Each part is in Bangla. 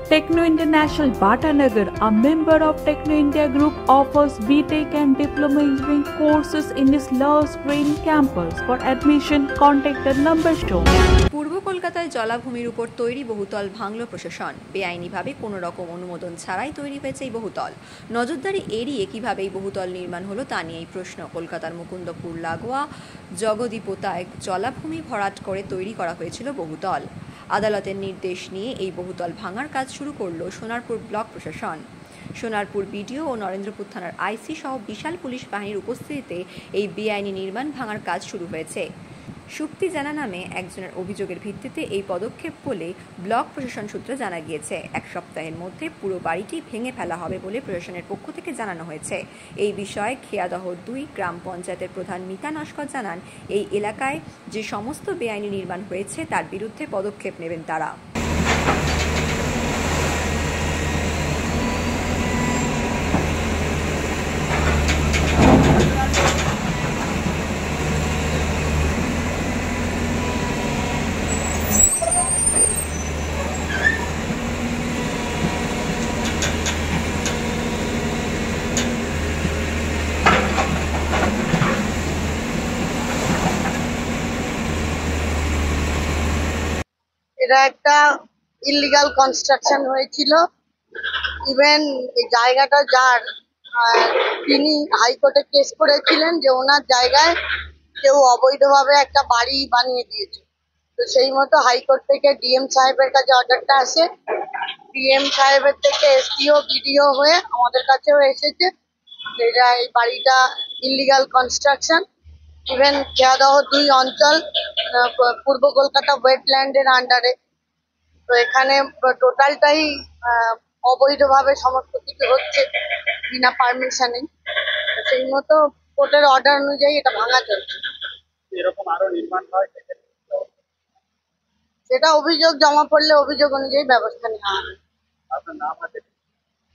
Techno International Bhatanagar, a member of Techno India Group, offers BTech and Diploma Engineering courses in its Lush Green campus. For admission, contact the number shown. পূর্ব কলকাতায় জলাভূমির উপর তৈরি বহুতল ভাঙল প্রশাসন। বেআইনিভাবে কোনো রকম অনুমোদন ছাড়াই তৈরি হয়েছে এই বহুতল। নজরদারি এড়িয়ে কিভাবে এই বহুতল নির্মাণ হলো তা নিয়েই প্রশ্ন। কলকাতার মুকুন্দপুর লাগোয়া জগদীপোতায় জলাভূমি ভরাট করে তৈরি করা হয়েছিল বহুতল। আদালতের নির্দেশ নিয়ে এই বহুতল ভাঙার কাজ শুরু করল সোনারপুর ব্লক প্রশাসন। সোনারপুর বিডিও ও নরেন্দ্রপুর থানার আইসি সহ বিশাল পুলিশ বাহিনীর উপস্থিতিতে এই বেআইনি নির্মাণ ভাঙার কাজ শুরু হয়েছে। সুক্তি জানা নামে একজনের অভিযোগের ভিত্তিতে এই পদক্ষেপ বলে ব্লক প্রশাসন সূত্রে জানা গিয়েছে। এক সপ্তাহের মধ্যে পুরো বাড়িটি ভেঙে ফেলা হবে বলে প্রশাসনের পক্ষ থেকে জানানো হয়েছে। এই বিষয়ে খেয়াদহ 2 গ্রাম পঞ্চায়েতের প্রধান মিতা নস্কর জানান, এই এলাকায় যে সমস্ত বেআইনি নির্মাণ হয়েছে তার বিরুদ্ধে পদক্ষেপ নেবেন তারা। এটা একটা ইলিগাল কনস্ট্রাকশন হয়েছিল। ইভেন এই জায়গাটা যার তিনি হাইকোর্টে কেস করেছিলেন যে ওনার জায়গায় কেউ অবৈধভাবে একটা বাড়ি বানিয়ে দিয়েছে। তো সেই মতো হাইকোর্ট থেকে ডিএম সাহেবের কাছে অর্ডারটা আসে। ডিএম সাহেবের থেকে এসডিও বিডিও হয়ে আমাদের কাছেও এসেছে যেটা এই বাড়িটা ইলিগাল কনস্ট্রাকশন। ইভেন খেয়াদহ 2 অঞ্চল পূর্ব কলকাতা ওয়েটল্যান্ডের আন্ডারে। তো এখানে টোটালটাই অবৈধভাবে সমস্ত কিছু হচ্ছে বিনা পারমিশনে। সেই মতো কোর্টের অর্ডার অনুযায়ী এটা ভাঙা চলছে। এরকম আরো নির্মাণ হয় সেটা অভিযোগ জমা পড়লে অভিযোগ অনুযায়ী ব্যবস্থা নেওয়া হবে। আপনার নাম আছে?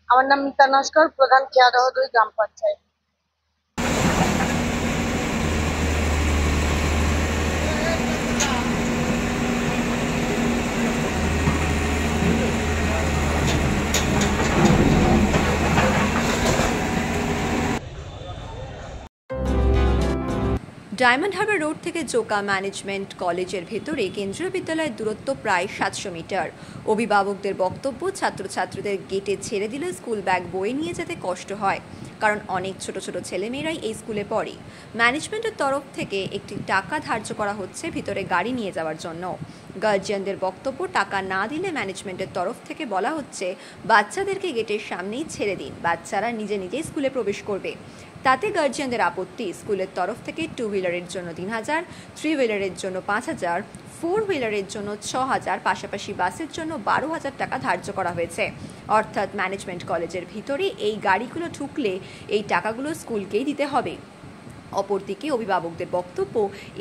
আমার নাম মিতা নস্কর, প্রধান খেয়াদহ 2 গ্রাম পঞ্চায়েত। ডায়মন্ড হারবার রোড থেকে জোকা ম্যানেজমেন্ট কলেজের ভেতরে কেন্দ্রীয় বিদ্যালয়ের দূরত্ব প্রায় 700 মিটার। অভিভাবকদের বক্তব্য, ছাত্রছাত্রীদের গেটে ছেড়ে দিলে স্কুল ব্যাগ বয়ে নিয়ে যেতে কষ্ট হয়, কারণ অনেক ছোট ছোট ছেলেমেয়েরাই এই স্কুলে পড়ে। ম্যানেজমেন্টের তরফ থেকে একটি টাকা ধার্য করা হচ্ছে ভিতরে গাড়ি নিয়ে যাওয়ার জন্য। গার্জিয়ানদের বক্তব্য, টাকা না দিলে ম্যানেজমেন্টের তরফ থেকে বলা হচ্ছে বাচ্চাদেরকে গেটের সামনেই ছেড়ে দিন, বাচ্চারা নিজে নিজেই স্কুলে প্রবেশ করবে। তাতে গার্জিয়ানদের আপত্তি। স্কুলের তরফ থেকে 2 হুইলারের জন্য 3000, 3 হুইলারের জন্য 5000, 4 হুইলারের জন্য 6000, পাশাপাশি বাসের জন্য 12000 টাকা ধার্য করা হয়েছে। অর্থাৎ ম্যানেজমেন্ট কলেজের ভিতরে এই গাড়িগুলো ঢুকলে এই টাকাগুলো স্কুলকেই দিতে হবে। অপরদিকে অভিভাবকদের বক্তব্য,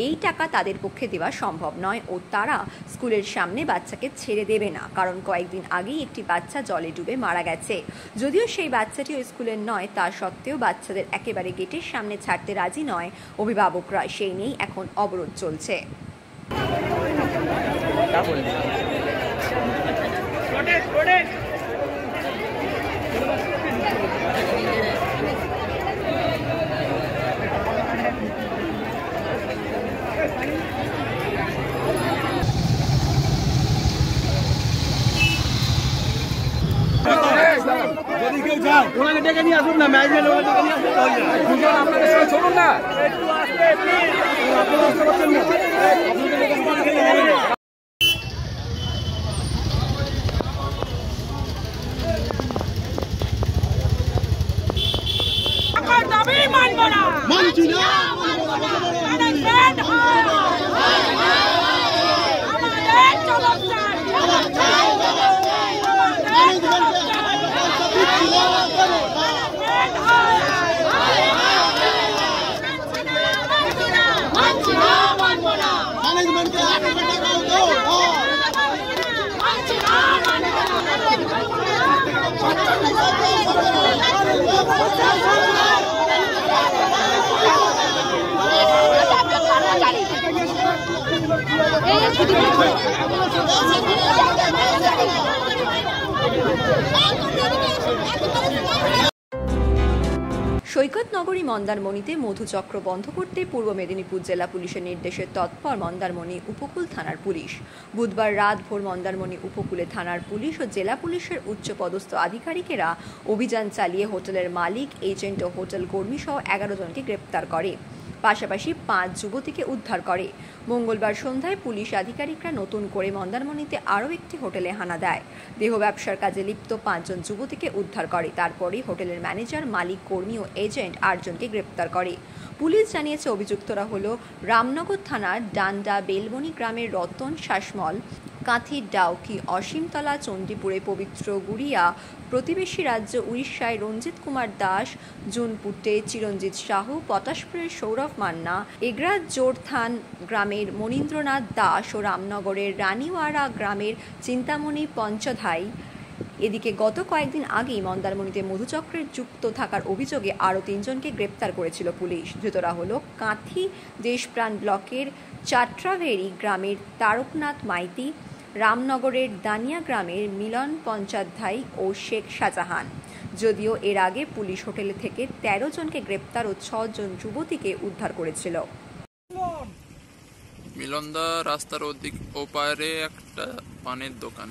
এই টাকা তাদের পক্ষে দেওয়া সম্ভব নয় ও তারা স্কুলের সামনে বাচ্চাকে ছেড়ে দেবে না, কারণ কয়েকদিন আগেই একটি বাচ্চা জলে ডুবে মারা গেছে। যদিও সেই বাচ্চাটিও স্কুলের নয়, তা সত্ত্বেও বাচ্চাদের একেবারে গেটের সামনে ছাড়তে রাজি নয় অভিভাবকরা। সেই নিয়েই এখন অবরোধ চলছে। যদি কেউ যায় ওনাকে ডেকে নিয়ে আসুন না, ম্যানেজমেন্ট ওনাকে ডেকে নিয়ে আসুন। আপনাদের সঙ্গে চলুন না, একটু আসতে প্লিজ। আপনারা আসতে পারছেন না। আমার দাবি মানব না, মানছি না, ম্যানেজমেন্ট হয় আমাদের জবাব চাই, জবাব চাই, আমাদের জবাব চাই, ম্যানেজমেন্ট হয় মানছি না, মানব না, ম্যানেজমেন্টকে আগে টাকা দাও, মানছি না, মানব না। সৈকত নগরী মন্দারমণিতে মধুচক্র বন্ধ করতে পূর্ব মেদিনীপুর জেলা পুলিশের নির্দেশে তৎপর মন্দারমণি উপকূল থানার পুলিশ। বুধবার রাত ভোর মন্দারমণি উপকূলে থানার পুলিশ ও জেলা পুলিশের উচ্চপদস্থ আধিকারিকেরা অভিযান চালিয়ে হোটেলের মালিক, এজেন্ট ও হোটেল কর্মী সহ 11 জনকে গ্রেপ্তার করে, পাশাপাশি 5 যুবতীকে উদ্ধার করে। মঙ্গলবার সন্ধ্যায় পুলিশ আধিকারিকরা নতুন করে মন্দারমণিতে আরও একটি হোটেলে হানা দেয়। দেহ ব্যবসার কাজে লিপ্ত 5 জন যুবতীকে উদ্ধার করে। তারপরেই হোটেলের ম্যানেজার, মালিক, কর্মী ও এজেন্ট 8 জনকে গ্রেপ্তার করে। পুলিশ জানিয়েছে অভিযুক্তরা হলো রামনগর থানার ডান্ডা বেলবনি গ্রামের রতন শাসমল, কাঁথির ডাউকি অসীমতলা, চণ্ডীপুরে পবিত্র গুড়িয়া, প্রতিবেশী রাজ্য উড়িষ্যায় রঞ্জিত কুমার দাস, জুনপুটে চিরঞ্জিত সাহু, পটাশপুরের সৌরভ মান্না, এগরা জোরথান গ্রামের মনীন্দ্রনাথ দাস ও রামনগরের রানীওয়াড়া গ্রামের চিন্তামণি পঞ্চধাই। এদিকে গত কয়েকদিন আগেই মন্দারমণিতে মধুচক্রের যুক্ত থাকার অভিযোগে আরও 3 জনকে গ্রেপ্তার করেছিল পুলিশ। ধৃতরা হল কাঁথি দেশপ্রাণ ব্লকের চাট্রাভেরি গ্রামের তারকনাথ মাইতি, রামনগরের দানিয়া গ্রামের মিলন পঞ্চাধ্যায় ও শেখ শাহজাহান। যদিও এর আগে পুলিশ হোটেল থেকে 13 জনকে গ্রেপ্তার ও 6 জন যুবতীকে উদ্ধার করেছিল। মিলনদা রাস্তার ওপারে একটা পানের দোকান।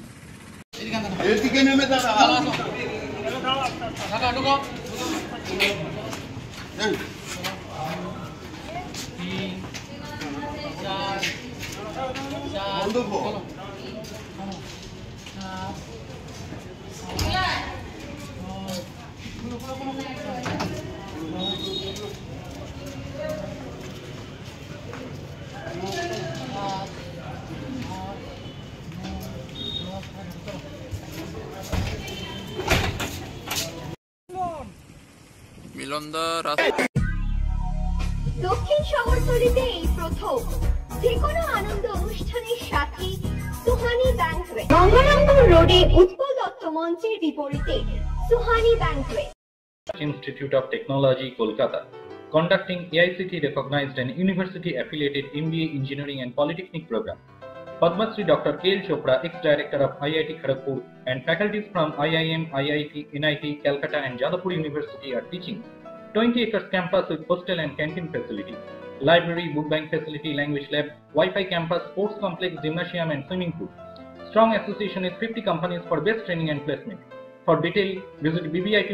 মিলনদা দক্ষিণ শহরতলিতে এই প্রথম যে কোনো আনন্দ অনুষ্ঠানের সাথে সুহানি ব্যাংকুয়েট, গঙ্গারামপুর রোডে উৎপল দত্ত মঞ্চের বিপরীতে Suhani banquet. Institute of Technology, Kolkata, conducting AICT recognized and university affiliated MBA Engineering and Polytechnic program. Padma Shri Dr. K.L. Chopra, ex-director of IIT Kharagpur, and faculties from IIM, IIT, NIT, Calcutta and Jadavpur University are teaching. 20 acres campus with hostel and canteen facility, library, book bank facility, language lab, Wi-Fi campus, sports complex, gymnasium and swimming pool. Strong association with 50 companies for best training and placement. For detail, visit BBIT.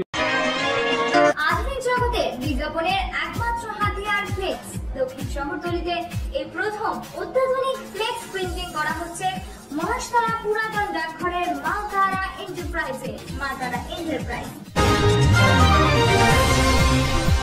আধুনিক জগতে বিজ্ঞাপনের একমাত্র হাতিয়ার ফ্লেক্স। দক্ষিণ শহরতলিতে এই প্রথম অত্যাধুনিক ফ্লেক্স প্রিন্টিং করা হচ্ছে মহাশতলা পুরাতন ডাকঘরের মা তারা এন্টারপ্রাইজে।